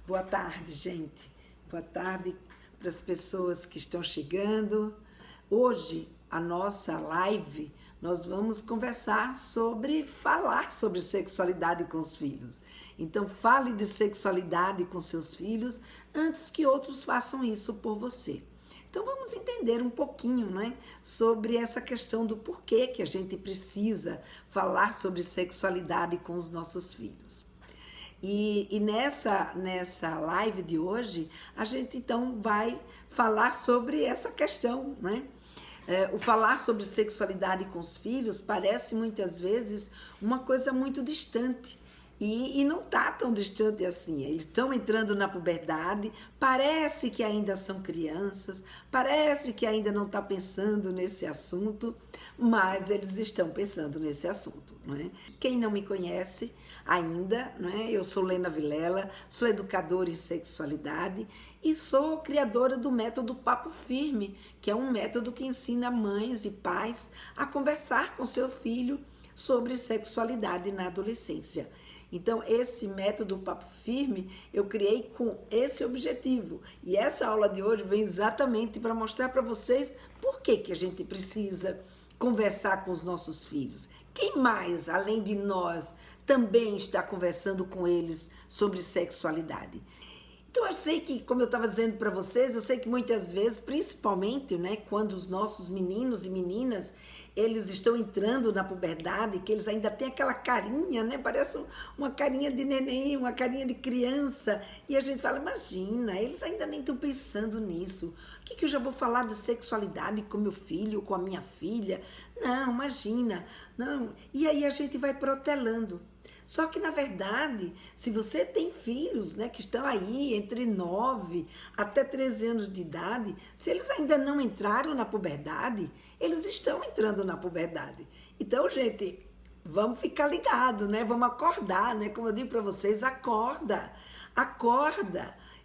Boa tarde, gente. Boa tarde para as pessoas que estão chegando. Hoje, a nossa live, nós vamos conversar falar sobre sexualidade com os filhos. Então, fale de sexualidade com seus filhos antes que outros façam isso por você. Então, vamos entender um pouquinho, né, sobre essa questão do porquê que a gente precisa falar sobre sexualidade com os nossos filhos. E nessa live de hoje, a gente então vai falar sobre essa questão, né? O falar sobre sexualidade com os filhos parece muitas vezes uma coisa muito distante. E não está tão distante assim. Eles estão entrando na puberdade, parece que ainda são crianças, parece que ainda não está pensando nesse assunto, mas eles estão pensando nesse assunto, não é? Quem não me conhece ainda, não é? Eu sou Lena Vilela, sou educadora em sexualidade e sou criadora do método Papo Firme, que é um método que ensina mães e pais a conversar com seu filho sobre sexualidade na adolescência. Então, esse método Papo Firme eu criei com esse objetivo. E essa aula de hoje vem exatamente para mostrar para vocês por que a gente precisa conversar com os nossos filhos. Quem mais, além de nós, também está conversando com eles sobre sexualidade? Então, eu sei que, como eu estava dizendo para vocês, eu sei que muitas vezes, principalmente, né, quando os nossos meninos e meninas, eles estão entrando na puberdade, que eles ainda têm aquela carinha, né, parece uma carinha de neném, uma carinha de criança, e a gente fala, imagina, eles ainda nem estão pensando nisso. O que eu já vou falar de sexualidade com meu filho, com a minha filha? Não, imagina, não. E aí a gente vai protelando. Só que, na verdade, se você tem filhos, né, que estão aí entre 9 até 13 anos de idade, se eles ainda não entraram na puberdade, eles estão entrando na puberdade. Então, gente, vamos ficar ligados, né? Vamos acordar, né? Como eu digo para vocês, acorda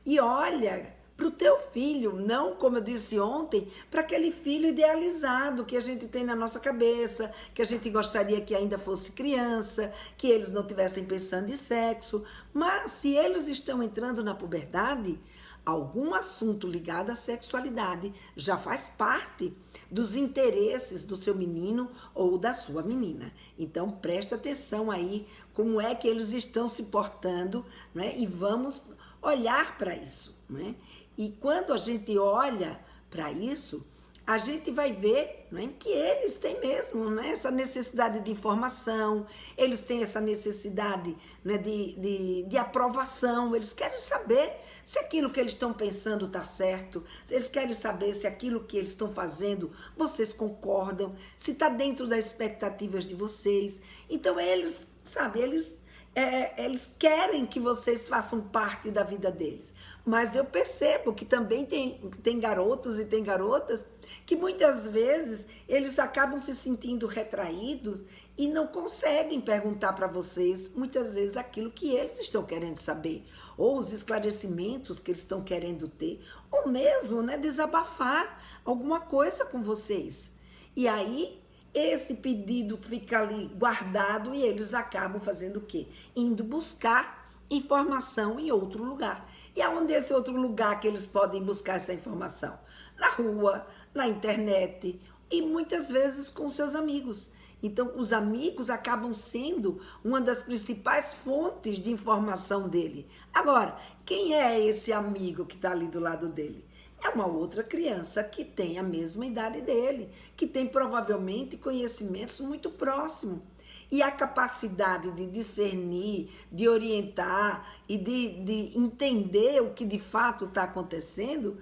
e olha para o teu filho, não, como eu disse ontem, para aquele filho idealizado que a gente tem na nossa cabeça, que a gente gostaria que ainda fosse criança, que eles não estivessem pensando em sexo. Mas se eles estão entrando na puberdade, algum assunto ligado à sexualidade já faz parte dos interesses do seu menino ou da sua menina. Então, presta atenção aí como é que eles estão se portando, né? E vamos olhar para isso, né? E quando a gente olha para isso, a gente vai ver, né, que eles têm mesmo, né, essa necessidade de informação, eles têm essa necessidade, né, de aprovação, eles querem saber se aquilo que eles estão pensando está certo, eles querem saber se aquilo que eles estão fazendo, vocês concordam, se está dentro das expectativas de vocês. Então eles, sabe, eles querem que vocês façam parte da vida deles. Mas eu percebo que também tem garotos e tem garotas que muitas vezes eles acabam se sentindo retraídos e não conseguem perguntar para vocês, muitas vezes, aquilo que eles estão querendo saber, ou os esclarecimentos que eles estão querendo ter, ou mesmo, né, desabafar alguma coisa com vocês. E aí, esse pedido fica ali guardado e eles acabam fazendo o quê? Indo buscar informação em outro lugar. E aonde é esse outro lugar que eles podem buscar essa informação? Na rua, na internet e muitas vezes com seus amigos. Então, os amigos acabam sendo uma das principais fontes de informação dele. Agora, quem é esse amigo que está ali do lado dele? É uma outra criança que tem a mesma idade dele, que tem provavelmente conhecimentos muito próximos. E a capacidade de discernir, de orientar e de entender o que de fato está acontecendo,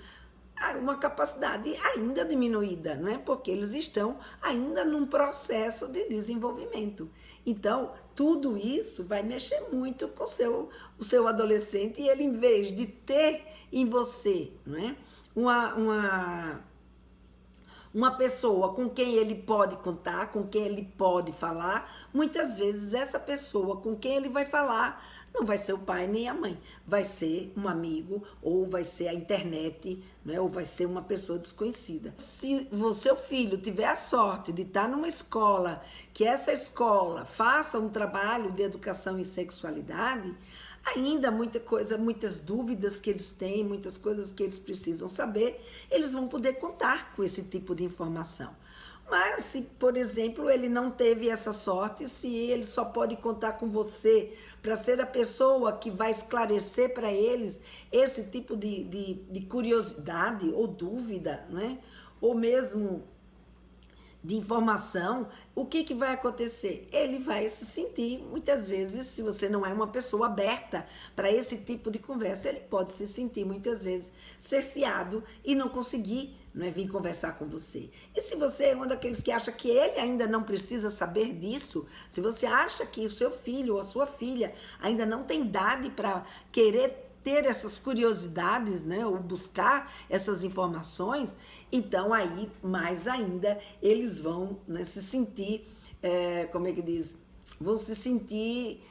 é uma capacidade ainda diminuída, não é? Porque eles estão ainda num processo de desenvolvimento. Então, tudo isso vai mexer muito com o seu adolescente e ele, em vez de ter em você, não é? Uma pessoa com quem ele pode contar, com quem ele pode falar, muitas vezes essa pessoa com quem ele vai falar não vai ser o pai nem a mãe, vai ser um amigo, ou vai ser a internet, né? Ou vai ser uma pessoa desconhecida. Se o seu filho tiver a sorte de estar numa escola, que essa escola faça um trabalho de educação em sexualidade, ainda muita coisa, muitas dúvidas que eles têm, muitas coisas que eles precisam saber, eles vão poder contar com esse tipo de informação. Mas se, por exemplo, ele não teve essa sorte, se ele só pode contar com você para ser a pessoa que vai esclarecer para eles esse tipo de curiosidade ou dúvida, né? Ou mesmo de informação, o que vai acontecer? Ele vai se sentir, muitas vezes, se você não é uma pessoa aberta para esse tipo de conversa, ele pode se sentir, muitas vezes, cerceado e não conseguir, não é, vir conversar com você. E se você é um daqueles que acha que ele ainda não precisa saber disso, se você acha que o seu filho ou a sua filha ainda não tem idade para querer ter essas curiosidades, né, ou buscar essas informações, então aí, mais ainda, eles vão, né, se sentir, como é que diz? Vão se sentir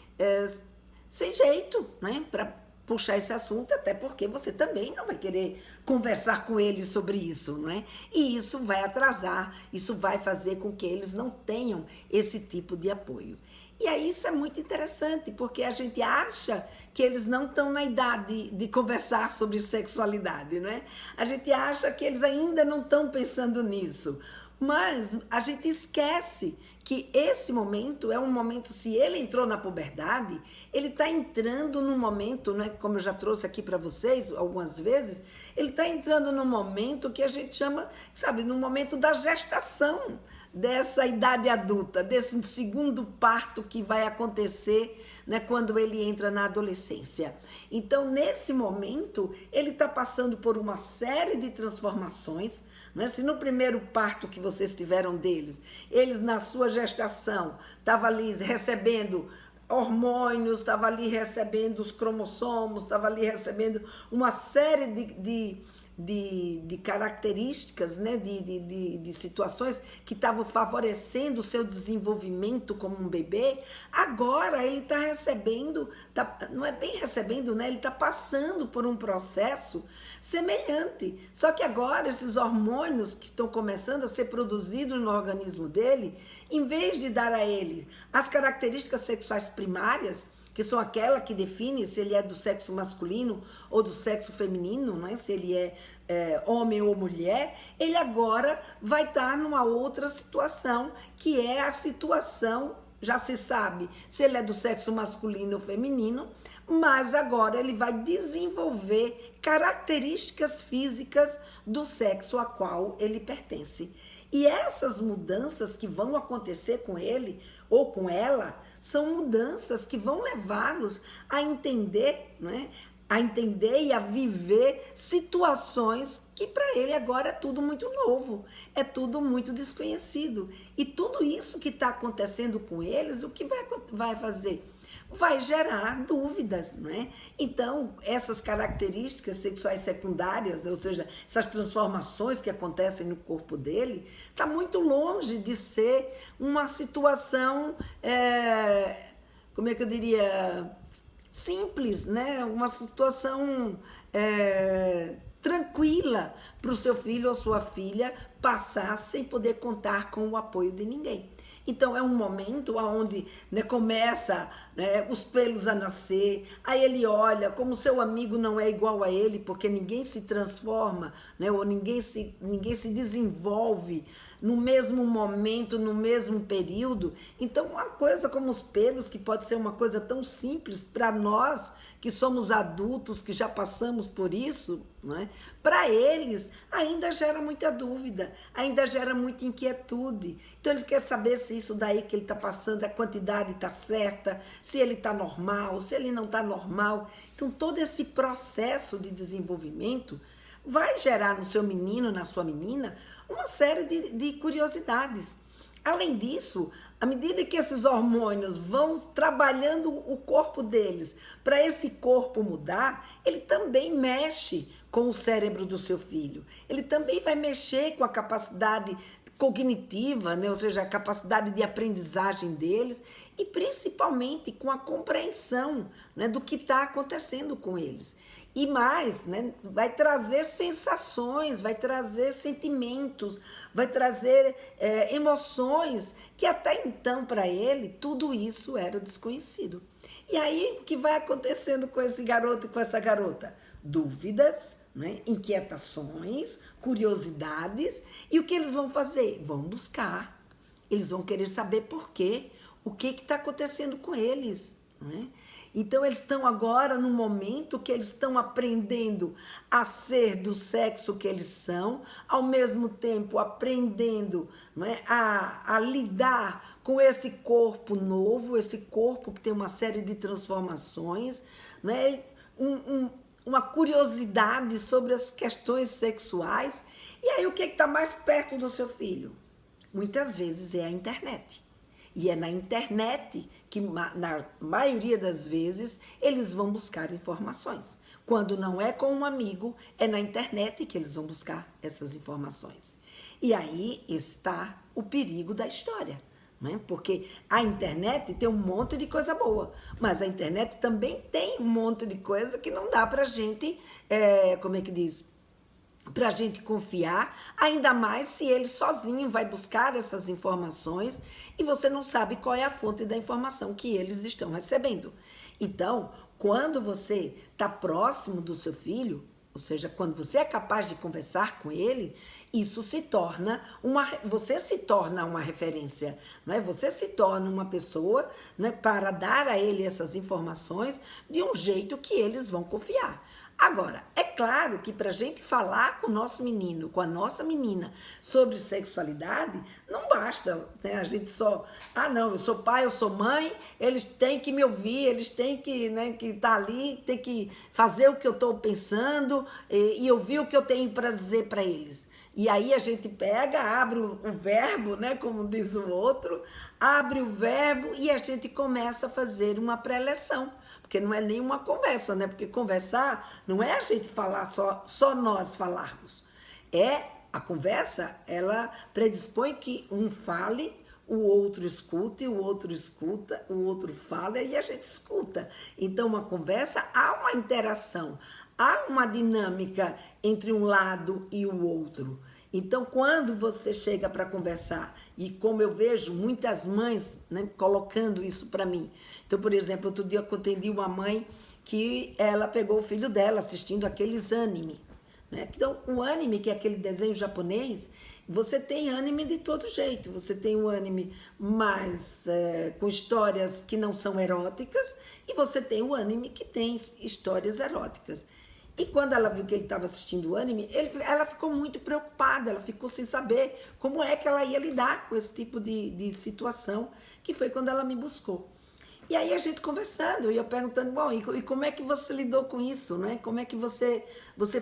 sem jeito, né, para puxar esse assunto, até porque você também não vai querer conversar com eles sobre isso, não é? E isso vai atrasar, isso vai fazer com que eles não tenham esse tipo de apoio. E aí isso é muito interessante, porque a gente acha que eles não estão na idade de conversar sobre sexualidade, né? A gente acha que eles ainda não estão pensando nisso. Mas a gente esquece que esse momento é um momento, se ele entrou na puberdade, ele está entrando num momento, né, como eu já trouxe aqui para vocês algumas vezes, ele está entrando num momento que a gente chama, sabe, no momento da gestação, dessa idade adulta, desse segundo parto que vai acontecer, né, quando ele entra na adolescência. Então, nesse momento, ele está passando por uma série de transformações, né? Se no primeiro parto que vocês tiveram deles, eles na sua gestação estavam ali recebendo hormônios, estavam ali recebendo os cromossomos, estavam ali recebendo uma série de características, né, de situações que estavam favorecendo o seu desenvolvimento como um bebê. Agora ele está recebendo, não é bem recebendo, né, ele está passando por um processo semelhante, só que agora esses hormônios que estão começando a ser produzidos no organismo dele, em vez de dar a ele as características sexuais primárias, que são aquela que define se ele é do sexo masculino ou do sexo feminino, né? Se ele é homem ou mulher, ele agora vai estar numa outra situação, que é a situação, já se sabe se ele é do sexo masculino ou feminino, mas agora ele vai desenvolver características físicas do sexo a qual ele pertence. E essas mudanças que vão acontecer com ele ou com ela, são mudanças que vão levá-los a entender, né? A entender e a viver situações que para ele agora é tudo muito novo, é tudo muito desconhecido. E tudo isso que está acontecendo com eles, o que vai fazer? Vai gerar dúvidas, né? Então, essas características sexuais secundárias, ou seja, essas transformações que acontecem no corpo dele, está muito longe de ser uma situação, como é que eu diria, simples, né? Uma situação tranquila para o seu filho ou sua filha passar sem poder contar com o apoio de ninguém. Então é um momento onde, né, começa, né, os pelos a nascer, aí ele olha como seu amigo não é igual a ele, porque ninguém se transforma, né, ou ninguém se desenvolve no mesmo momento, no mesmo período. Então uma coisa como os pelos, que pode ser uma coisa tão simples para nós que somos adultos, que já passamos por isso, né? Para eles ainda gera muita dúvida, ainda gera muita inquietude. Então ele quer saber se isso daí que ele está passando, a quantidade está certa, se ele está normal, se ele não está normal. Então todo esse processo de desenvolvimento vai gerar no seu menino, na sua menina, uma série de curiosidades. Além disso, à medida que esses hormônios vão trabalhando o corpo deles para esse corpo mudar, ele também mexe com o cérebro do seu filho. Ele também vai mexer com a capacidade cognitiva, né? Ou seja, a capacidade de aprendizagem deles e principalmente com a compreensão, né, do que está acontecendo com eles. E mais, né, vai trazer sensações, vai trazer sentimentos, vai trazer emoções que até então para ele tudo isso era desconhecido. E aí, o que vai acontecendo com esse garoto e com essa garota? Dúvidas, né? Inquietações, curiosidades. E o que eles vão fazer? Vão buscar. Eles vão querer saber por quê. O que está acontecendo com eles, né? Então, eles estão agora num momento que eles estão aprendendo a ser do sexo que eles são, ao mesmo tempo aprendendo, não é, a lidar com esse corpo novo, esse corpo que tem uma série de transformações, né? Uma curiosidade sobre as questões sexuais. E aí, o que está mais perto do seu filho? Muitas vezes é a internet. E é na internet que, na maioria das vezes, eles vão buscar informações. Quando não é com um amigo, é na internet que eles vão buscar essas informações. E aí está o perigo da história, né? Porque a internet tem um monte de coisa boa, mas a internet também tem um monte de coisa que não dá pra gente, como é que diz? Para a gente confiar, ainda mais se ele sozinho vai buscar essas informações e você não sabe qual é a fonte da informação que eles estão recebendo. Então, quando você está próximo do seu filho, ou seja, quando você é capaz de conversar com ele, isso se torna você se torna uma referência, não é? Você se torna uma pessoa, né, para dar a ele essas informações de um jeito que eles vão confiar. Agora, é claro que para a gente falar com o nosso menino, com a nossa menina sobre sexualidade, não basta, né? A gente só, não, eu sou pai, eu sou mãe, eles têm que me ouvir, eles têm que, né, que estar ali, tem que fazer o que eu estou pensando e ouvir o que eu tenho para dizer para eles. E aí a gente pega, abre o verbo, né, como diz o outro, abre o verbo e a gente começa a fazer uma pré-eleção. Porque não é nenhuma conversa, né? Porque conversar não é a gente falar só nós falarmos. A conversa, ela predispõe que um fale, o outro escute, o outro escuta, o outro fala e a gente escuta. Então, uma conversa, há uma interação, há uma dinâmica entre um lado e o outro. Então, quando você chega para conversar, e como eu vejo muitas mães, né, colocando isso para mim. Então, por exemplo, outro dia eu atendi uma mãe que ela pegou o filho dela assistindo aqueles anime, né? Então, o anime, que é aquele desenho japonês, você tem anime de todo jeito. Você tem um anime mais com histórias que não são eróticas e você tem o anime que tem histórias eróticas. E quando ela viu que ele estava assistindo o anime, ela ficou muito preocupada, ela ficou sem saber como é que ela ia lidar com esse tipo de situação, que foi quando ela me buscou. E aí a gente conversando, e eu perguntando, bom, e como é que você lidou com isso, né? Como é que você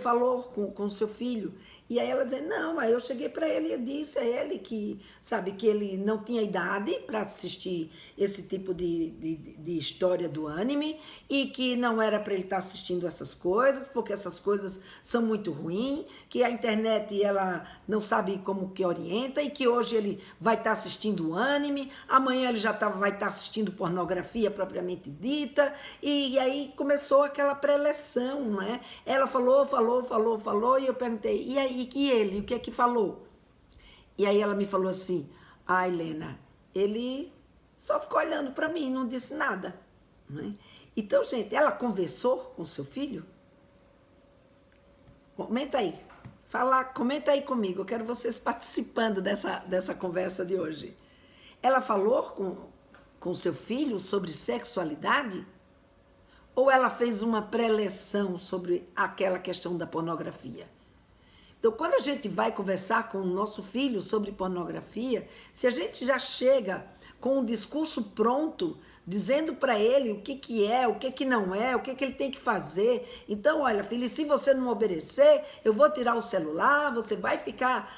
falou com o seu filho? E aí ela dizia, não, aí eu cheguei para ele e eu disse a ele que, sabe, que ele não tinha idade para assistir esse tipo de história do anime e que não era para ele estar assistindo essas coisas, porque essas coisas são muito ruins, que a internet ela não sabe como que orienta e que hoje ele vai estar assistindo anime, amanhã ele já vai estar assistindo pornografia propriamente dita, e aí começou aquela pré-eleção, né? Ela falou, e eu perguntei, e aí, que ele, o que é que falou? E aí ela me falou assim, Helena, ele só ficou olhando para mim, não disse nada, né? Então, gente, ela conversou com seu filho? Comenta aí, comenta aí comigo, eu quero vocês participando dessa conversa de hoje. Ela falou com seu filho sobre sexualidade? Ou ela fez uma pré-eleção sobre aquela questão da pornografia? Então, quando a gente vai conversar com o nosso filho sobre pornografia, se a gente já chega com um discurso pronto, dizendo para ele o que é, o que não é, o que ele tem que fazer. Então, olha, filho, se você não obedecer, eu vou tirar o celular, você vai ficar,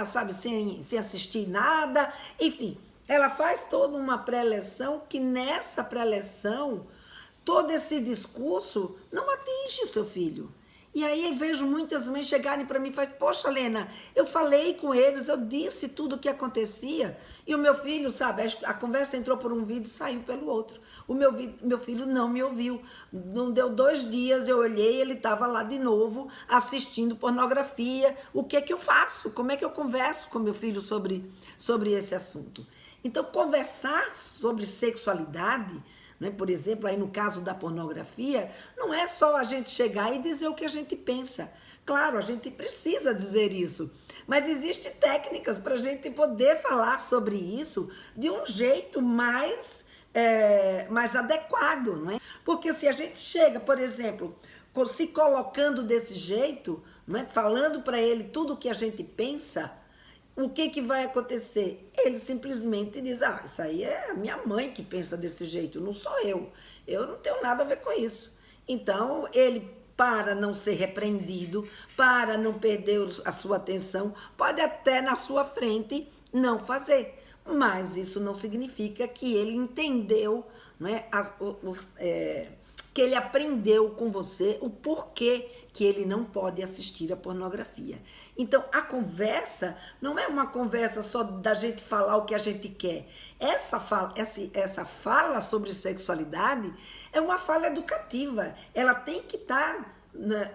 sabe, sem assistir nada. Enfim, ela faz toda uma pré-eleção que nessa pré-eleção, todo esse discurso não atinge o seu filho. E aí eu vejo muitas mães chegarem para mim e falarem, poxa, Helena, eu falei com eles, eu disse tudo o que acontecia. E o meu filho, sabe, a conversa entrou por um vídeo e saiu pelo outro. O meu filho não me ouviu. Não deu 2 dias, eu olhei, ele estava lá de novo, assistindo pornografia. O que é que eu faço? Como é que eu converso com meu filho sobre esse assunto? Então, conversar sobre sexualidade né? Por exemplo, aí no caso da pornografia, não é só a gente chegar e dizer o que a gente pensa. Claro, a gente precisa dizer isso, mas existem técnicas para a gente poder falar sobre isso de um jeito mais adequado, não é? Porque se a gente chega, por exemplo, se colocando desse jeito, não é? Falando para ele tudo o que a gente pensa, o que vai acontecer? Ele simplesmente diz, isso aí é a minha mãe que pensa desse jeito, não sou eu não tenho nada a ver com isso. Então, ele, para não ser repreendido, para não perder a sua atenção, pode até na sua frente não fazer. Mas isso não significa que ele entendeu, né, que ele aprendeu com você o porquê que ele não pode assistir a pornografia. Então, a conversa não é uma conversa só da gente falar o que a gente quer. Essa fala sobre sexualidade é uma fala educativa. Ela tem que estar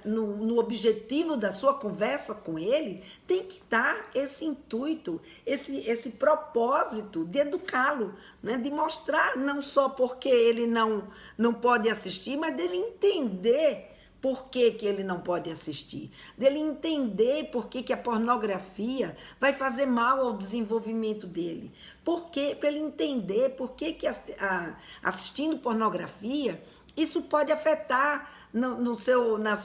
no objetivo da sua conversa com ele, tem que estar esse intuito, esse propósito de educá-lo, né? De mostrar não só porque ele não pode assistir, mas dele entender por que ele não pode assistir, dele entender por que a pornografia vai fazer mal ao desenvolvimento dele, para ele entender por que assistindo pornografia isso pode afetar na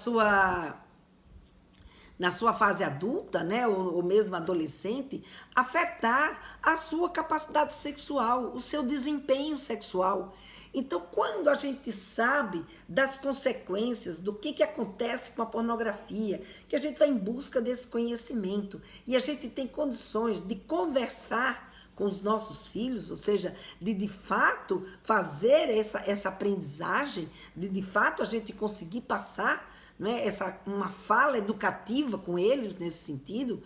sua fase adulta, né, ou mesmo adolescente, afetar a sua capacidade sexual, o seu desempenho sexual. Então, quando a gente sabe das consequências, do que acontece com a pornografia, que a gente vai em busca desse conhecimento e a gente tem condições de conversar com os nossos filhos, ou seja, de fato fazer essa aprendizagem, de fato a gente conseguir passar, né, uma fala educativa com eles nesse sentido,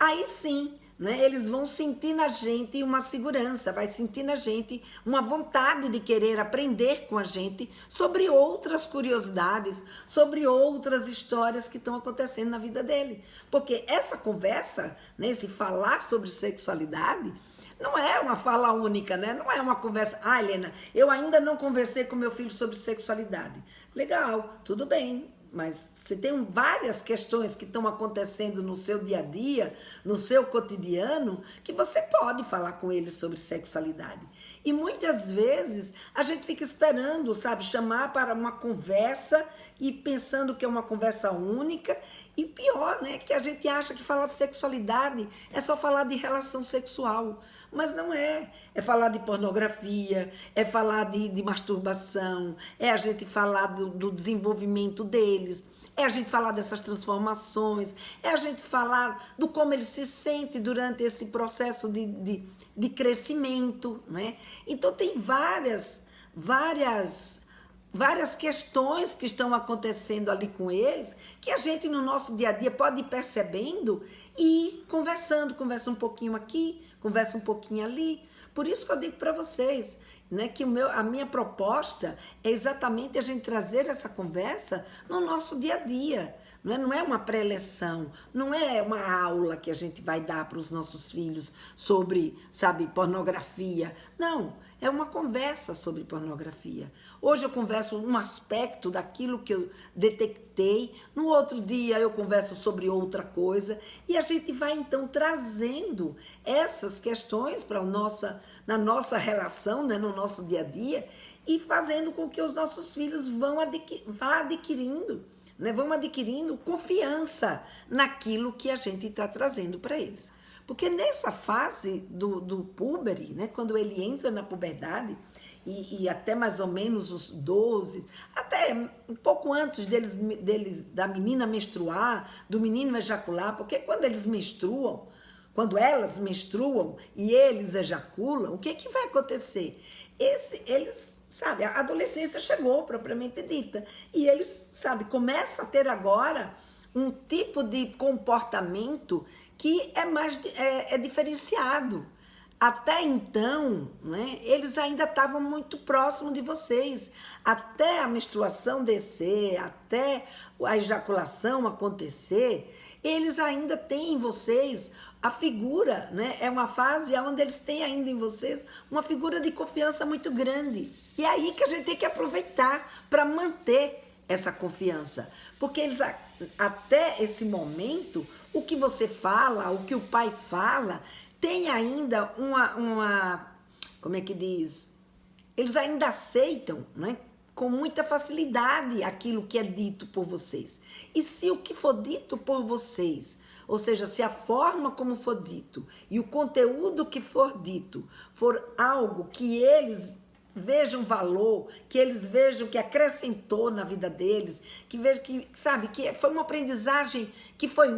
aí sim, né, eles vão sentir na gente uma segurança, vai sentir na gente uma vontade de querer aprender com a gente sobre outras curiosidades, sobre outras histórias que estão acontecendo na vida dele. Porque essa conversa, né, esse falar sobre sexualidade, não é uma fala única, né? Não é uma conversa. Helena, eu ainda não conversei com meu filho sobre sexualidade. Legal, tudo bem. Mas você tem várias questões que estão acontecendo no seu dia a dia, no seu cotidiano, que você pode falar com ele sobre sexualidade. E muitas vezes a gente fica esperando, sabe, chamar para uma conversa e pensando que é uma conversa única. E pior, né, que a gente acha que falar de sexualidade é só falar de relação sexual. Mas não é. É falar de pornografia, é falar de masturbação, é a gente falar do desenvolvimento deles, é a gente falar dessas transformações, é a gente falar do como ele se sente durante esse processo de crescimento, né? Então tem várias questões que estão acontecendo ali com eles, que a gente no nosso dia a dia pode ir percebendo e ir conversando, conversa um pouquinho aqui, conversa um pouquinho ali. Por isso que eu digo para vocês, né, que a minha proposta é exatamente a gente trazer essa conversa no nosso dia a dia. Não é uma pré-leção, não é uma aula que a gente vai dar para os nossos filhos sobre, sabe, pornografia. Não, é uma conversa sobre pornografia. Hoje eu converso um aspecto daquilo que eu detectei, no outro dia eu converso sobre outra coisa, e a gente vai então trazendo essas questões na nossa relação, né, no nosso dia a dia, e fazendo com que os nossos filhos vão adquirindo confiança naquilo que a gente está trazendo para eles. Porque nessa fase do púbere, né, quando ele entra na puberdade, e até mais ou menos os 12, até um pouco antes da menina menstruar, do menino ejacular, porque quando eles menstruam, quando elas menstruam e eles ejaculam, o que vai acontecer? Sabe, a adolescência chegou, propriamente dita, e eles, sabe, começam a ter agora um tipo de comportamento que é diferenciado. Até então, né, eles ainda estavam muito próximos de vocês. Até a menstruação descer, até a ejaculação acontecer, eles ainda têm em vocês a figura, né? É uma fase onde eles têm ainda em vocês uma figura de confiança muito grande. E é aí que a gente tem que aproveitar para manter essa confiança. Porque eles, até esse momento, o que você fala, o que o pai fala, tem ainda como é que diz? Eles ainda aceitam, né, com muita facilidade aquilo que é dito por vocês. E se o que for dito por vocês, ou seja, se a forma como for dito e o conteúdo que for dito for algo que eles vejam valor, que eles vejam que acrescentou na vida deles, que vejam que, sabe, que foi uma aprendizagem que foi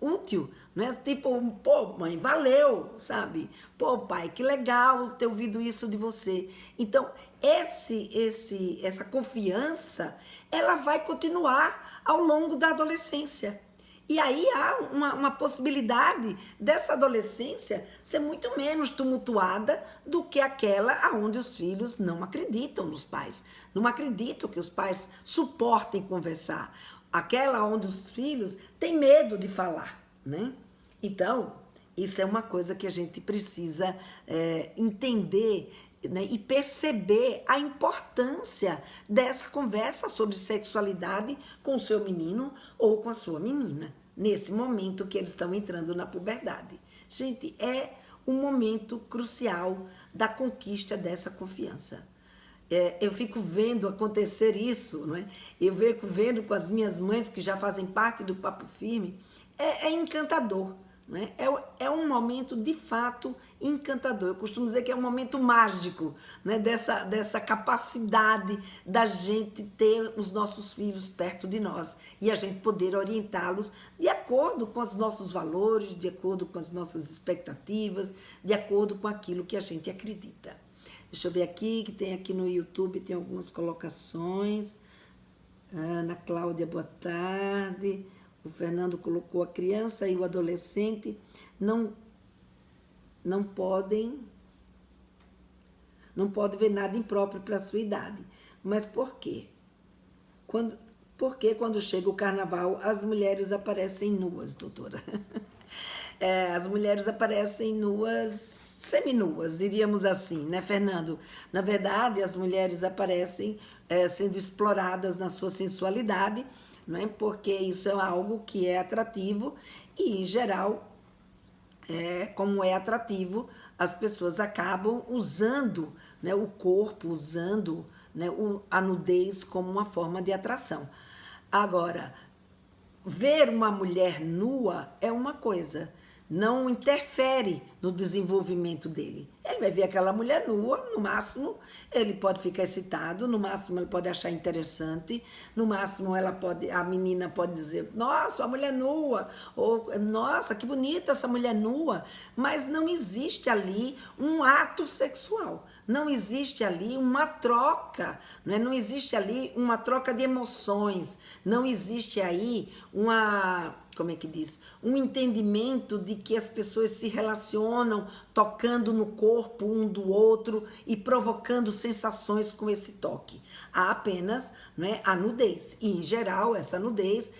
útil, né? Tipo, pô, mãe, valeu, sabe? Pô, pai, que legal ter ouvido isso de você. Então, essa confiança, ela vai continuar ao longo da adolescência. E aí há uma possibilidade dessa adolescência ser muito menos tumultuada do que aquela onde os filhos não acreditam nos pais. Não acreditam que os pais suportem conversar. Aquela onde os filhos têm medo de falar, né? Então, isso é uma coisa que a gente precisa entender, né, e perceber a importância dessa conversa sobre sexualidade com o seu menino ou com a sua menina, nesse momento que eles estão entrando na puberdade. Gente, é um momento crucial da conquista dessa confiança. Eu fico vendo acontecer isso, não é? Eu fico vendo com as minhas mães que já fazem parte do Papo Firme, é encantador. Né? É um momento de fato encantador. Eu costumo dizer que é um momento mágico, né? dessa capacidade da gente ter os nossos filhos perto de nós e a gente poder orientá-los de acordo com os nossos valores, de acordo com as nossas expectativas, de acordo com aquilo que a gente acredita. Deixa eu ver aqui, que tem aqui no YouTube, tem algumas colocações. Ana Cláudia, boa tarde. O Fernando colocou: a criança e o adolescente não podem ver nada impróprio para a sua idade. Mas por quê? Porque quando chega o carnaval, as mulheres aparecem nuas, doutora. As mulheres aparecem nuas, seminuas, diríamos assim, né, Fernando? Na verdade, as mulheres aparecem sendo exploradas na sua sensualidade, não é? Porque isso é algo que é atrativo e, em geral, como é atrativo, as pessoas acabam usando, né, o corpo, usando, né, a nudez como uma forma de atração. Agora, ver uma mulher nua é uma coisa, não interfere no desenvolvimento dele. Ele vai ver aquela mulher nua, no máximo ele pode ficar excitado, no máximo ele pode achar interessante, no máximo a menina pode dizer: nossa, a mulher nua, ou nossa, que bonita essa mulher nua, mas não existe ali um ato sexual. Não existe ali uma troca, né? Não existe ali uma troca de emoções, não existe aí como é que diz? Um entendimento de que as pessoas se relacionam tocando no corpo um do outro e provocando sensações com esse toque. Há apenas, né, a nudez. E, em geral, essa nudez,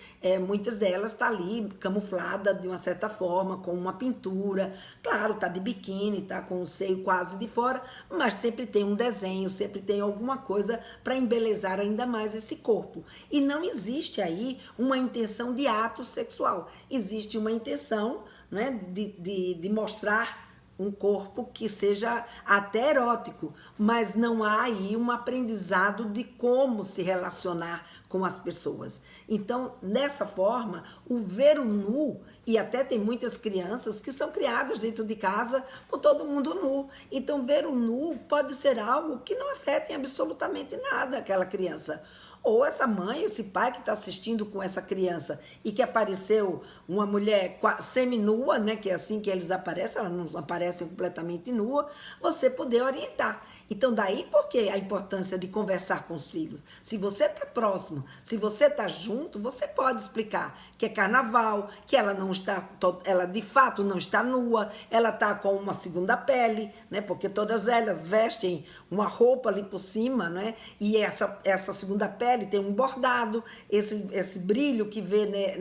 muitas delas está ali camuflada de uma certa forma, com uma pintura. Claro, está de biquíni, está com o seio quase de fora, mas sempre tem um desenho, sempre tem alguma coisa para embelezar ainda mais esse corpo. E não existe aí uma intenção de ato sexual. Existe uma intenção, né, de mostrar um corpo que seja até erótico, mas não há aí um aprendizado de como se relacionar com as pessoas. Então, dessa forma, o ver o nu, e até tem muitas crianças que são criadas dentro de casa com todo mundo nu. Então, ver o nu pode ser algo que não afeta em absolutamente nada aquela criança. Ou essa mãe, esse pai que está assistindo com essa criança e que apareceu uma mulher seminua, né, que é assim que eles aparecem, elas não aparecem completamente nua, você poder orientar. Então, daí porque a importância de conversar com os filhos. Se você está próximo, se você está junto, você pode explicar que é carnaval, que ela não está, ela de fato não está nua, ela está com uma segunda pele, né? Porque todas elas vestem uma roupa ali por cima, né? E essa segunda pele tem um bordado, esse brilho que vê, né,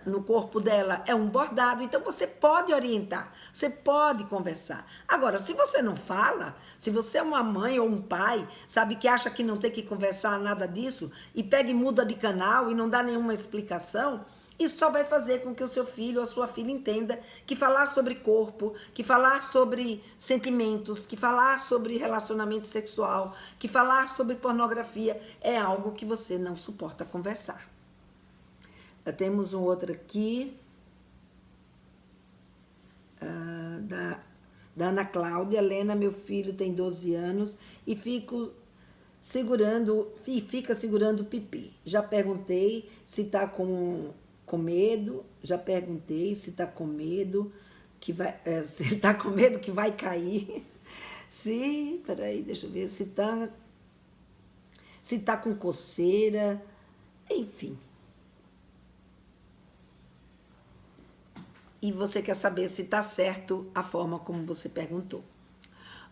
no corpo dela é um bordado, então você pode orientar, você pode conversar. Agora, se você não fala, se você é uma mãe ou um pai, sabe, que acha que não tem que conversar nada disso, e pega e muda de canal e não dá nenhuma explicação, isso só vai fazer com que o seu filho ou a sua filha entenda que falar sobre corpo, que falar sobre sentimentos, que falar sobre relacionamento sexual, que falar sobre pornografia é algo que você não suporta conversar. Temos um outro aqui, da Ana Cláudia. Helena, meu filho tem 12 anos e fica segurando o pipi. Já perguntei se está com medo, se tá com medo que vai cair. Peraí, deixa eu ver, se tá com coceira, enfim. E você quer saber se tá certo a forma como você perguntou.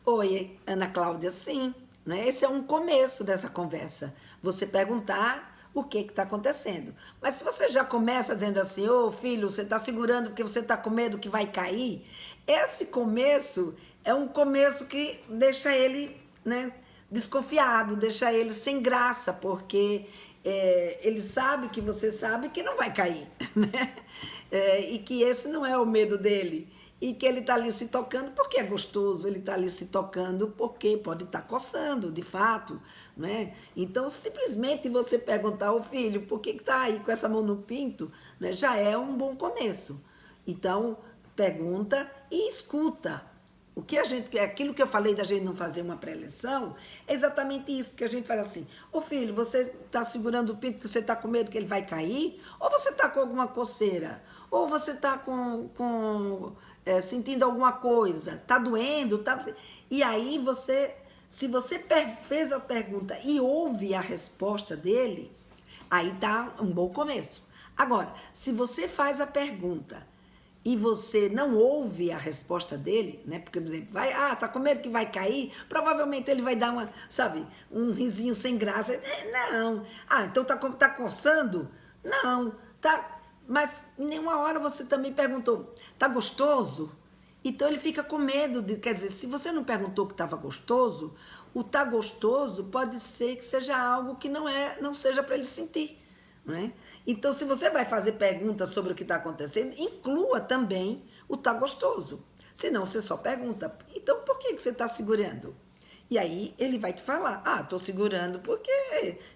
Oi, Ana Cláudia, sim, né? Esse é um começo dessa conversa. Você perguntar o que está acontecendo. Mas se você já começa dizendo assim, ô filho, você está segurando porque você está com medo que vai cair, esse começo é um começo que deixa ele, né, desconfiado, deixa ele sem graça, porque ele sabe que você sabe que não vai cair, né? E que esse não é o medo dele. E que ele está ali se tocando porque é gostoso, ele está ali se tocando porque pode estar coçando, de fato, né? Então, simplesmente você perguntar ao filho por que está aí com essa mão no pinto, né, já é um bom começo. Então, pergunta e escuta. Aquilo que eu falei da gente não fazer uma pré-eleção, é exatamente isso, porque a gente fala assim, ô filho, você está segurando o pinto porque você está com medo que ele vai cair? Ou você está com alguma coceira? Ou você está sentindo alguma coisa, tá doendo, E aí se você fez a pergunta e ouve a resposta dele, aí tá um bom começo. Agora, se você faz a pergunta e você não ouve a resposta dele, né? Porque, por exemplo, tá com medo que vai cair, provavelmente ele vai dar um risinho sem graça. Não. Então tá coçando? Não. Mas nenhuma hora você também perguntou, tá gostoso? Então ele fica com medo quer dizer, se você não perguntou que estava gostoso, o tá gostoso pode ser que seja algo que não seja para ele sentir, não é? Então, se você vai fazer perguntas sobre o que está acontecendo, inclua também o tá gostoso. Senão você só pergunta, então por que você está segurando? E aí ele vai te falar, estou segurando porque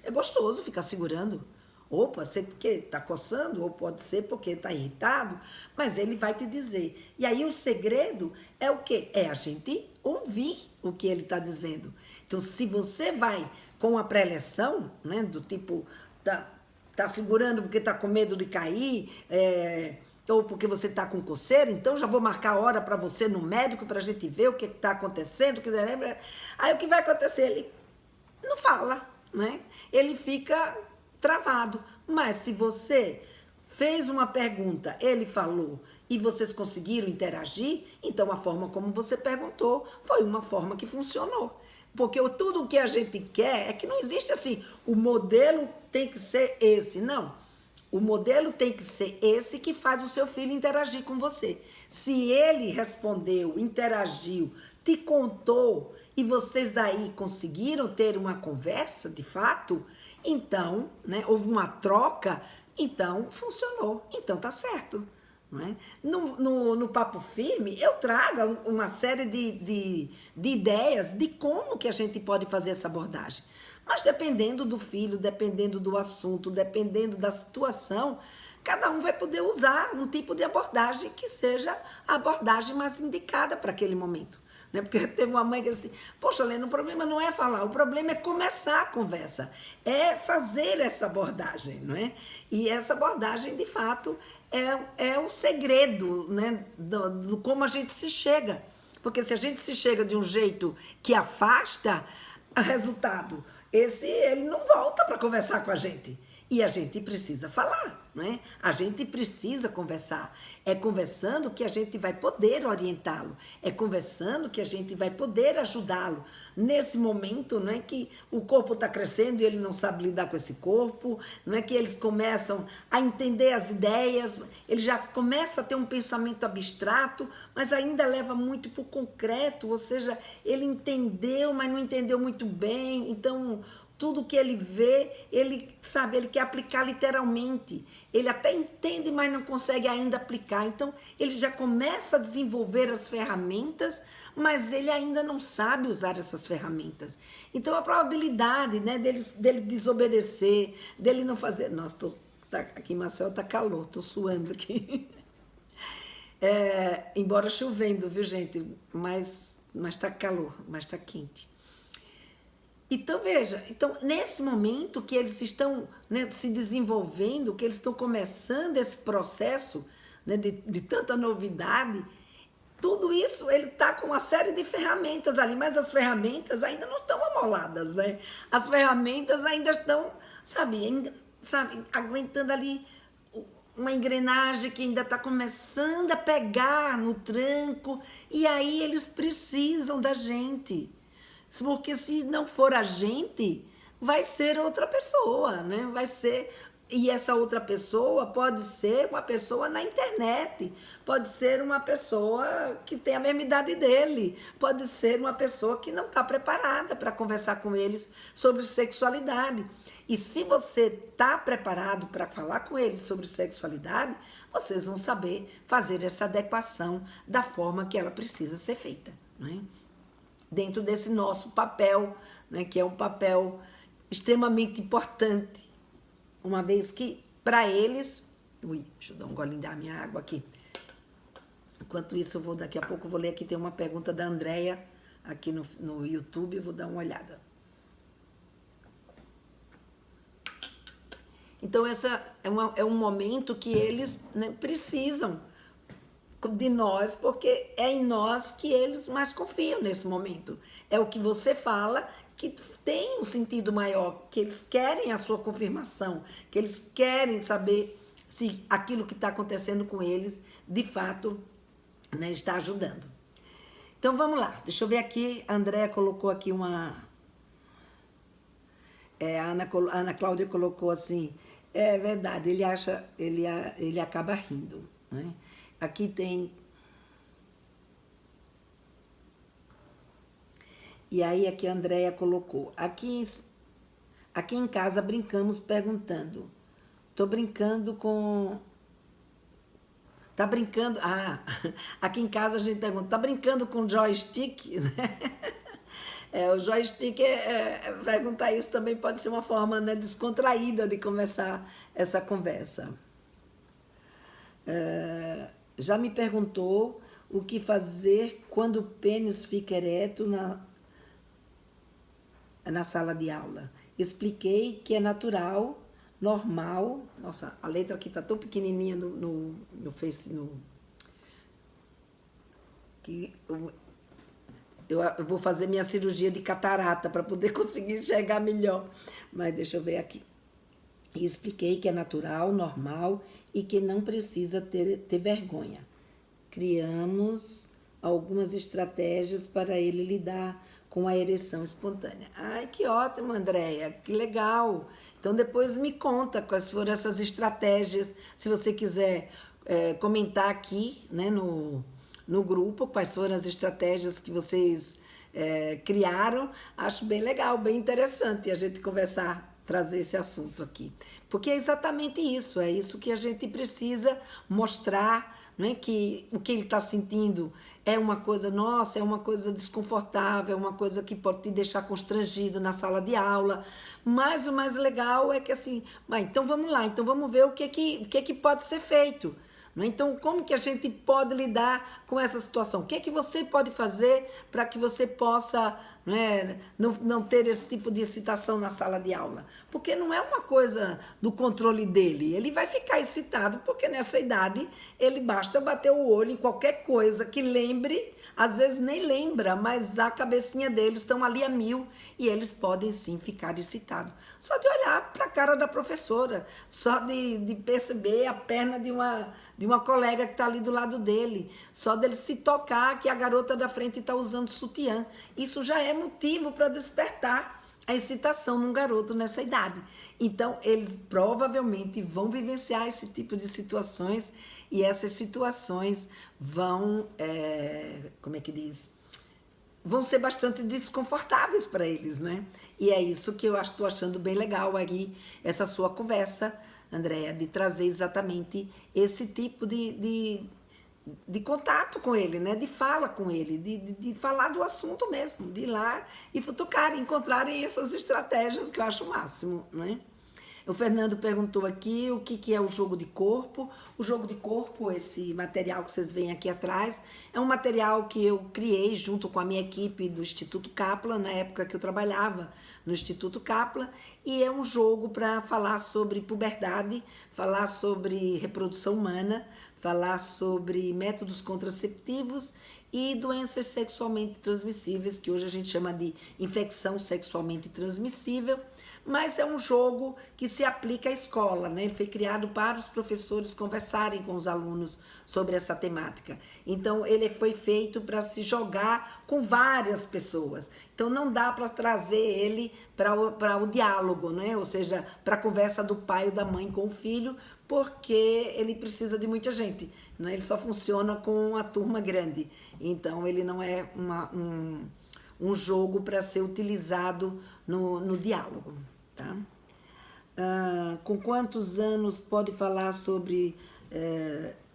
é gostoso ficar segurando. Ou pode ser porque está coçando, ou pode ser porque está irritado, mas ele vai te dizer. E aí o segredo é o quê? É a gente ouvir o que ele está dizendo. Então, se você vai com a pré-eleção, né, do tipo, tá segurando porque está com medo de cair, ou porque você está com coceira, então já vou marcar a hora para você no médico para a gente ver o que está acontecendo, que lembra. Aí o que vai acontecer? Ele não fala, né? Ele fica travado. Mas se você fez uma pergunta, ele falou e vocês conseguiram interagir, então a forma como você perguntou foi uma forma que funcionou. Porque tudo o que a gente quer é que não existe assim, o modelo tem que ser esse, não. O modelo tem que ser esse que faz o seu filho interagir com você. Se ele respondeu, interagiu, te contou e vocês daí conseguiram ter uma conversa de fato, então, né, houve uma troca, então funcionou, então tá certo. Não é? No Papo Firme, eu trago uma série de ideias de como que a gente pode fazer essa abordagem. Mas dependendo do filho, dependendo do assunto, dependendo da situação, cada um vai poder usar um tipo de abordagem que seja a abordagem mais indicada para aquele momento. Né? Porque teve uma mãe que disse assim, poxa, Helena, o problema não é falar, o problema é começar a conversa, é fazer essa abordagem, não é? E essa abordagem, de fato, é o segredo, né, do como a gente se chega. Porque se a gente se chega de um jeito que afasta, resultado, ele não volta para conversar com a gente. E a gente precisa falar, não é? A gente precisa conversar. É conversando que a gente vai poder orientá-lo. É conversando que a gente vai poder ajudá-lo. Nesse momento, não é que o corpo está crescendo e ele não sabe lidar com esse corpo, não é que eles começam a entender as ideias, ele já começa a ter um pensamento abstrato, mas ainda leva muito para o concreto, ou seja, ele entendeu, mas não entendeu muito bem, então tudo que ele vê, ele sabe, ele quer aplicar literalmente. Ele até entende, mas não consegue ainda aplicar. Então, ele já começa a desenvolver as ferramentas, mas ele ainda não sabe usar essas ferramentas. Então, a probabilidade, né, dele desobedecer, dele não fazer... Nossa, aqui em Maceió tá calor, tô suando aqui. Embora chovendo, viu, gente? Mas tá calor, mas tá quente. Então, veja, nesse momento que eles estão, né, se desenvolvendo, que eles estão começando esse processo, né, de tanta novidade, tudo isso ele está com uma série de ferramentas ali, mas as ferramentas ainda não estão amoladas, né? As ferramentas ainda estão, sabe, aguentando ali uma engrenagem que ainda está começando a pegar no tranco, e aí eles precisam da gente. Porque se não for a gente, vai ser outra pessoa, né? Vai ser... E essa outra pessoa pode ser uma pessoa na internet, pode ser uma pessoa que tem a mesma idade dele, pode ser uma pessoa que não está preparada para conversar com eles sobre sexualidade. E se você está preparado para falar com eles sobre sexualidade, vocês vão saber fazer essa adequação da forma que ela precisa ser feita, né? Dentro desse nosso papel, né, que é um papel extremamente importante, uma vez que, para eles... deixa eu dar um golinho da minha água aqui. Enquanto isso, daqui a pouco eu vou ler aqui, tem uma pergunta da Andréia aqui no YouTube, eu vou dar uma olhada. Então, essa é um momento que eles, né, precisam de nós, porque é em nós que eles mais confiam nesse momento. É o que você fala que tem um sentido maior, que eles querem a sua confirmação, que eles querem saber se aquilo que está acontecendo com eles, de fato, né, está ajudando. Então, vamos lá. Deixa eu ver aqui. A Andréa colocou aqui uma... a Ana Cláudia colocou assim, é verdade, ele acaba rindo, né? Aqui tem... E aí aqui a Andréia colocou, aqui em casa brincamos perguntando, tô brincando com... Tá brincando... aqui em casa a gente pergunta, tá brincando com joystick? O joystick, perguntar isso também pode ser uma forma, né, descontraída de começar essa conversa. Já me perguntou o que fazer quando o pênis fica ereto na sala de aula. Expliquei que é natural, normal. Nossa, a letra aqui tá tão pequenininha no Face, que eu vou fazer minha cirurgia de catarata para poder conseguir enxergar melhor. Mas deixa eu ver aqui. E expliquei que é natural, normal e que não precisa ter vergonha. Criamos algumas estratégias para ele lidar com a ereção espontânea. Ai, que ótimo, Andréia, que legal. Então, depois me conta quais foram essas estratégias. Se você quiser comentar aqui, né, no grupo, quais foram as estratégias que vocês criaram. Acho bem legal, bem interessante a gente conversar, trazer esse assunto aqui. Porque é exatamente isso, é isso que a gente precisa mostrar, né? Que o que ele está sentindo é uma coisa nossa, é uma coisa desconfortável, é uma coisa que pode te deixar constrangido na sala de aula, mas o mais legal é que assim, então vamos lá, então vamos ver o que pode ser feito. Então, como que a gente pode lidar com essa situação? O que é que você pode fazer para que você possa, não ter esse tipo de excitação na sala de aula, porque não é uma coisa do controle dele, ele vai ficar excitado porque nessa idade ele basta bater o olho em qualquer coisa que lembre, às vezes nem lembra, mas a cabecinha deles estão ali a mil e eles podem sim ficar excitados. Só de olhar para a cara da professora, só de perceber a perna de uma colega que está ali do lado dele, só dele se tocar que a garota da frente está usando sutiã. Isso já é motivo para despertar a excitação num garoto nessa idade. Então, eles provavelmente vão vivenciar esse tipo de situações e essas situações vão, como é que diz? Vão ser bastante desconfortáveis para eles, né? E é isso que eu estou achando bem legal aí, essa sua conversa, Andréa, de trazer exatamente esse tipo de contato com ele, né? De fala com ele, de falar do assunto mesmo, de ir lá e futucarem, encontrarem essas estratégias que eu acho o máximo, né? O Fernando perguntou aqui o que é o jogo de corpo. O jogo de corpo, esse material que vocês veem aqui atrás, é um material que eu criei junto com a minha equipe do Instituto Kaplan, na época que eu trabalhava no Instituto Kaplan, e é um jogo para falar sobre puberdade, falar sobre reprodução humana, falar sobre métodos contraceptivos e doenças sexualmente transmissíveis, que hoje a gente chama de infecção sexualmente transmissível, mas é um jogo que se aplica à escola, né? Ele foi criado para os professores conversarem com os alunos sobre essa temática. Então, ele foi feito para se jogar com várias pessoas. Então, não dá para trazer ele para o diálogo, né? Ou seja, para a conversa do pai ou da mãe com o filho, porque ele precisa de muita gente, né? Ele só funciona com a turma grande. Então, ele não é um jogo para ser utilizado no diálogo. Tá? Com quantos anos pode falar sobre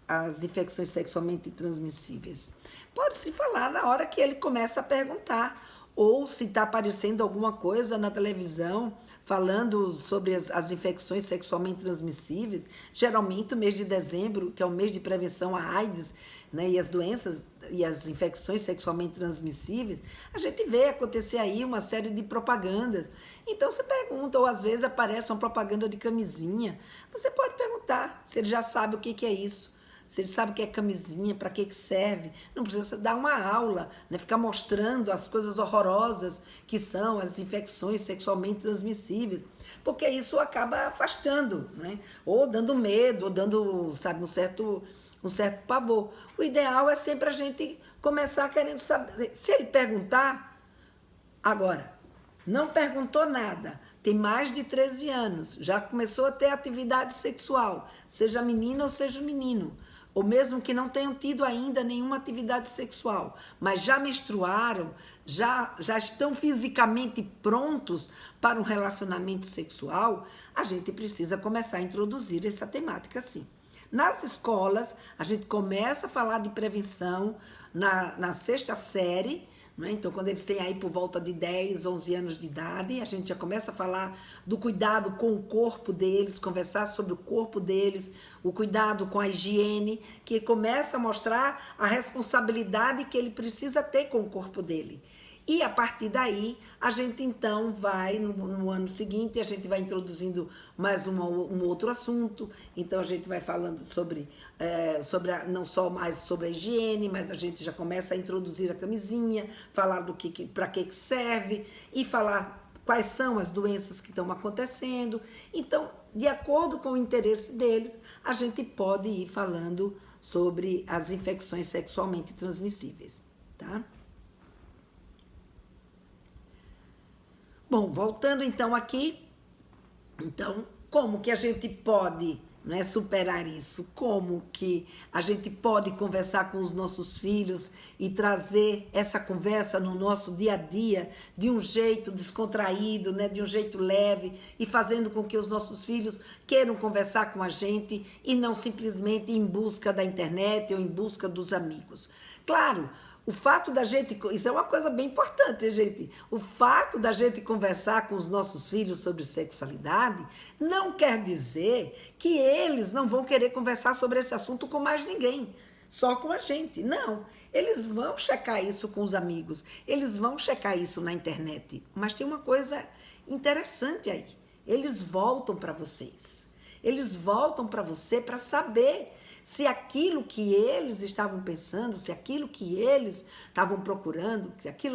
as infecções sexualmente transmissíveis? Pode-se falar na hora que ele começa a perguntar, ou se está aparecendo alguma coisa na televisão falando sobre as infecções sexualmente transmissíveis. Geralmente o mês de dezembro, que é o mês de prevenção à AIDS, né, e as doenças e as infecções sexualmente transmissíveis, a gente vê acontecer aí uma série de propagandas. Então você pergunta, ou às vezes aparece uma propaganda de camisinha, você pode perguntar se ele já sabe o que é isso, se ele sabe o que é camisinha, para que serve. Não precisa dar uma aula, né, ficar mostrando as coisas horrorosas que são as infecções sexualmente transmissíveis, porque isso acaba afastando, né, ou dando medo, ou dando, sabe, um certo pavor. O ideal é sempre a gente começar querendo saber. Se ele perguntar, agora, não perguntou nada, tem mais de 13 anos, já começou a ter atividade sexual, seja menina ou seja menino, ou mesmo que não tenham tido ainda nenhuma atividade sexual, mas já menstruaram, já estão fisicamente prontos para um relacionamento sexual, a gente precisa começar a introduzir essa temática sim. Nas escolas, a gente começa a falar de prevenção na sexta série, né? Então, quando eles têm aí por volta de 10, 11 anos de idade, a gente já começa a falar do cuidado com o corpo deles, conversar sobre o corpo deles, o cuidado com a higiene, que começa a mostrar a responsabilidade que ele precisa ter com o corpo dele. E a partir daí, a gente então vai, no ano seguinte, a gente vai introduzindo mais um outro assunto. Então a gente vai falando sobre não só mais sobre a higiene, mas a gente já começa a introduzir a camisinha, falar para que serve e falar quais são as doenças que estão acontecendo. Então, de acordo com o interesse deles, a gente pode ir falando sobre as infecções sexualmente transmissíveis, tá? Bom, voltando então aqui, então, como que a gente pode, né, superar isso? Como que a gente pode conversar com os nossos filhos e trazer essa conversa no nosso dia a dia de um jeito descontraído, né, de um jeito leve e fazendo com que os nossos filhos queiram conversar com a gente e não simplesmente em busca da internet ou em busca dos amigos. Claro, o fato da gente, isso é uma coisa bem importante, gente, o fato da gente conversar com os nossos filhos sobre sexualidade não quer dizer que eles não vão querer conversar sobre esse assunto com mais ninguém. só com a gente. Não, eles vão checar isso com os amigos, eles vão checar isso na internet. Mas tem uma coisa interessante aí, eles voltam para vocês. Eles voltam para você para saber se aquilo que eles estavam pensando, se aquilo que eles estavam procurando,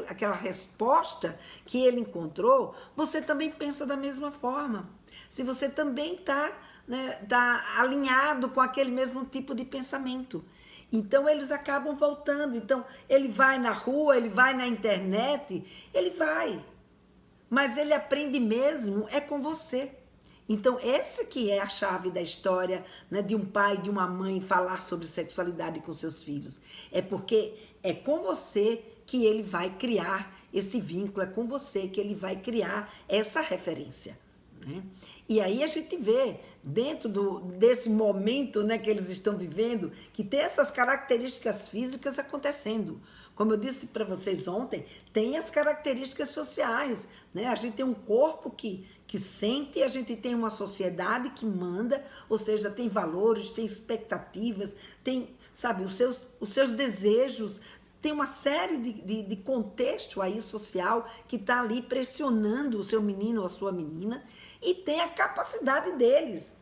aquela resposta que ele encontrou, você também pensa da mesma forma. Se você também está, né, alinhado com aquele mesmo tipo de pensamento. Então, eles acabam voltando. Então, ele vai na rua, ele vai na internet, ele vai. Mas ele aprende mesmo é com você. Então, essa que é a chave da história, né, de um pai e de uma mãe falar sobre sexualidade com seus filhos. É porque é com você que ele vai criar esse vínculo, é com você que ele vai criar essa referência, né? E aí a gente vê, dentro desse momento, né, que eles estão vivendo, que tem essas características físicas acontecendo. Como eu disse para vocês ontem, tem as características sociais, né? A gente tem um corpo que sente, a gente tem uma sociedade que manda, ou seja, tem valores, tem expectativas, tem, sabe, os seus desejos, tem uma série de contexto aí social que está ali pressionando o seu menino ou a sua menina, e tem a capacidade deles,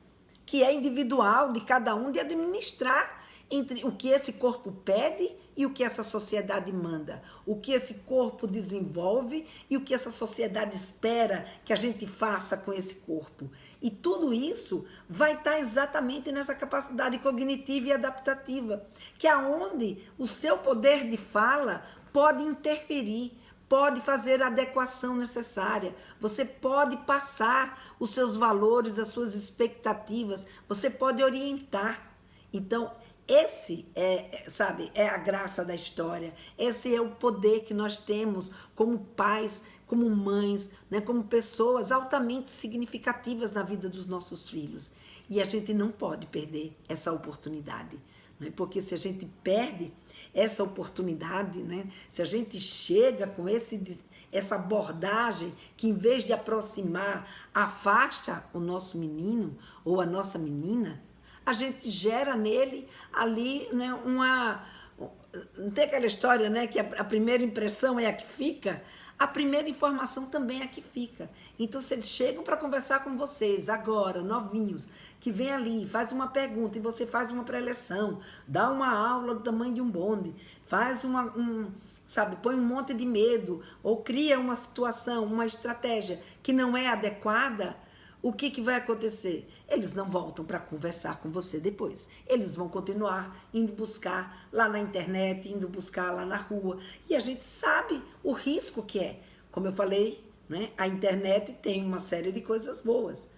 que é individual de cada um, de administrar entre o que esse corpo pede e o que essa sociedade manda, o que esse corpo desenvolve e o que essa sociedade espera que a gente faça com esse corpo. E tudo isso vai estar exatamente nessa capacidade cognitiva e adaptativa, que é onde o seu poder de fala pode interferir, pode fazer a adequação necessária, você pode passar os seus valores, as suas expectativas, você pode orientar. Então, esse é a graça da história, esse é o poder que nós temos como pais, como mães, né, como pessoas altamente significativas na vida dos nossos filhos. E a gente não pode perder essa oportunidade, né? Porque se a gente perde essa oportunidade, né, se a gente chega com essa abordagem que, em vez de aproximar, afasta o nosso menino ou a nossa menina, a gente gera nele ali, né, não tem aquela história, né, que a primeira impressão é a que fica? A primeira informação também é a que fica. Então, se eles chegam para conversar com vocês agora, novinhos, que vem ali, faz uma pergunta e você faz uma preleção, dá uma aula do tamanho de um bonde, faz sabe, põe um monte de medo, ou cria uma situação, uma estratégia que não é adequada, o que vai acontecer? Eles não voltam para conversar com você depois. Eles vão continuar indo buscar lá na internet, indo buscar lá na rua. E a gente sabe o risco que é. Como eu falei, né, a internet tem uma série de coisas boas.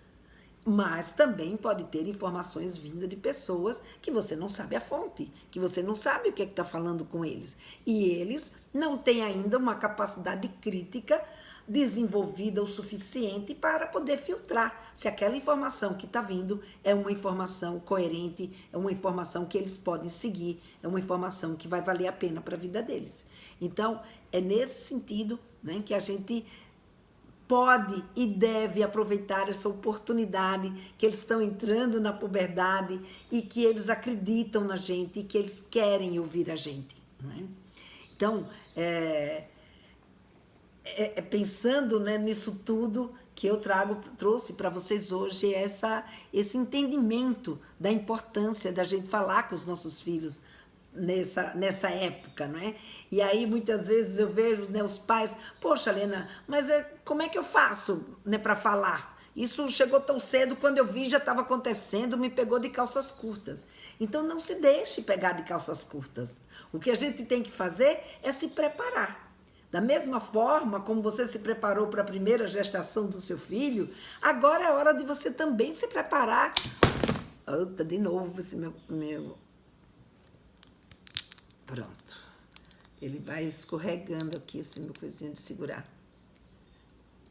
Mas também pode ter informações vindas de pessoas que você não sabe a fonte, que você não sabe o que está falando com eles. E eles não têm ainda uma capacidade crítica desenvolvida o suficiente para poder filtrar se aquela informação que está vindo é uma informação coerente, é uma informação que eles podem seguir, é uma informação que vai valer a pena para a vida deles. Então, é nesse sentido, né, que a gente pode e deve aproveitar essa oportunidade que eles estão entrando na puberdade e que eles acreditam na gente e que eles querem ouvir a gente, né? Então, pensando, né, nisso tudo que eu trouxe para vocês hoje, esse entendimento da importância da gente falar com os nossos filhos nessa época, não é? E aí muitas vezes eu vejo, né, os pais, poxa, Lena, mas como é que eu faço, né, para falar? Isso chegou tão cedo, quando eu vi já estava acontecendo, me pegou de calças curtas. Então não se deixe pegar de calças curtas. O que a gente tem que fazer é se preparar. Da mesma forma como você se preparou para a primeira gestação do seu filho, agora é hora de você também se preparar. Eita, de novo esse meu... Pronto. Ele vai escorregando aqui, esse meu coisinha de segurar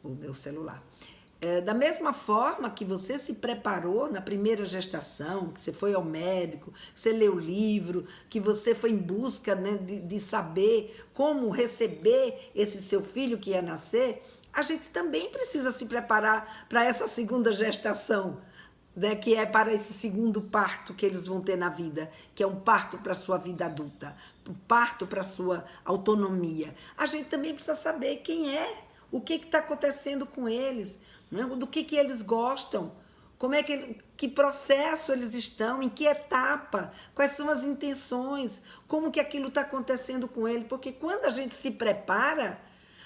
o meu celular. Da mesma forma que você se preparou na primeira gestação, que você foi ao médico, que você leu o livro, que você foi em busca, né, de saber como receber esse seu filho que ia nascer, a gente também precisa se preparar para essa segunda gestação. né, que é para esse segundo parto que eles vão ter na vida, que é um parto para a sua vida adulta, um parto para a sua autonomia. A gente também precisa saber quem é, o que está acontecendo com eles, né, do que eles gostam, como é que processo eles estão, em que etapa, quais são as intenções, como que aquilo está acontecendo com ele, porque quando a gente se prepara,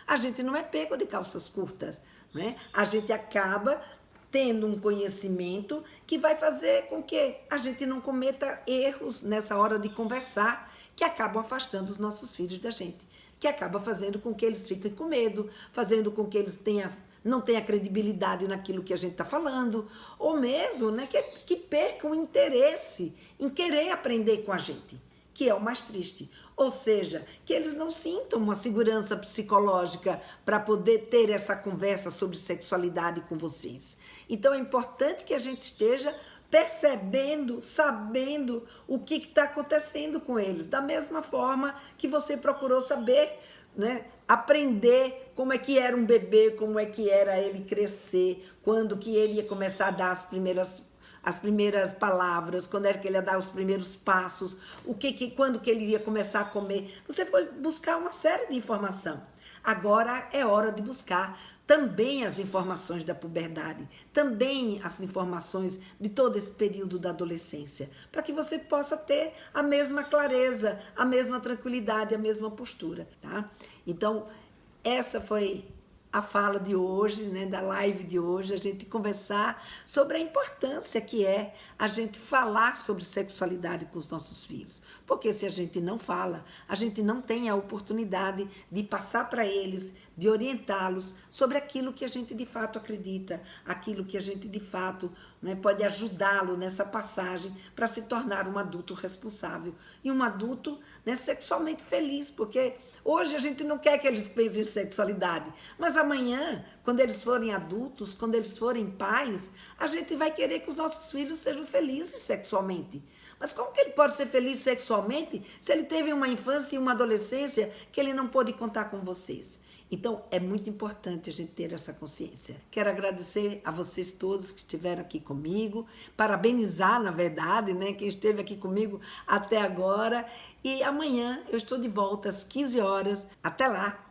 a gente não é pego de calças curtas, né? A gente acaba tendo um conhecimento que vai fazer com que a gente não cometa erros nessa hora de conversar, que acabam afastando os nossos filhos da gente, que acaba fazendo com que eles fiquem com medo, fazendo com que eles não tenham credibilidade naquilo que a gente está falando, ou mesmo, né, que percam o interesse em querer aprender com a gente, que é o mais triste. Ou seja, que eles não sintam uma segurança psicológica para poder ter essa conversa sobre sexualidade com vocês. Então é importante que a gente esteja percebendo, sabendo o que está acontecendo com eles, da mesma forma que você procurou saber, né, aprender como é que era um bebê, como é que era ele crescer, quando que ele ia começar a dar as primeiras palavras, quando era que ele ia dar os primeiros passos, quando que ele ia começar a comer. Você foi buscar uma série de informação. Agora é hora de buscar também as informações da puberdade, também as informações de todo esse período da adolescência, para que você possa ter a mesma clareza, a mesma tranquilidade, a mesma postura, tá? Então, essa foi a fala de hoje, né, da live de hoje, a gente conversar sobre a importância que é a gente falar sobre sexualidade com os nossos filhos. Porque se a gente não fala, a gente não tem a oportunidade de passar para eles, de orientá-los sobre aquilo que a gente de fato acredita, aquilo que a gente de fato, né, pode ajudá-lo nessa passagem para se tornar um adulto responsável e um adulto, né, sexualmente feliz, porque hoje a gente não quer que eles pensem em sexualidade, mas amanhã, quando eles forem adultos, quando eles forem pais, a gente vai querer que os nossos filhos sejam felizes sexualmente. Mas como que ele pode ser feliz sexualmente se ele teve uma infância e uma adolescência que ele não pôde contar com vocês? Então, é muito importante a gente ter essa consciência. Quero agradecer a vocês todos que estiveram aqui comigo, parabenizar, na verdade, né, quem esteve aqui comigo até agora. E amanhã eu estou de volta às 15 horas. Até lá!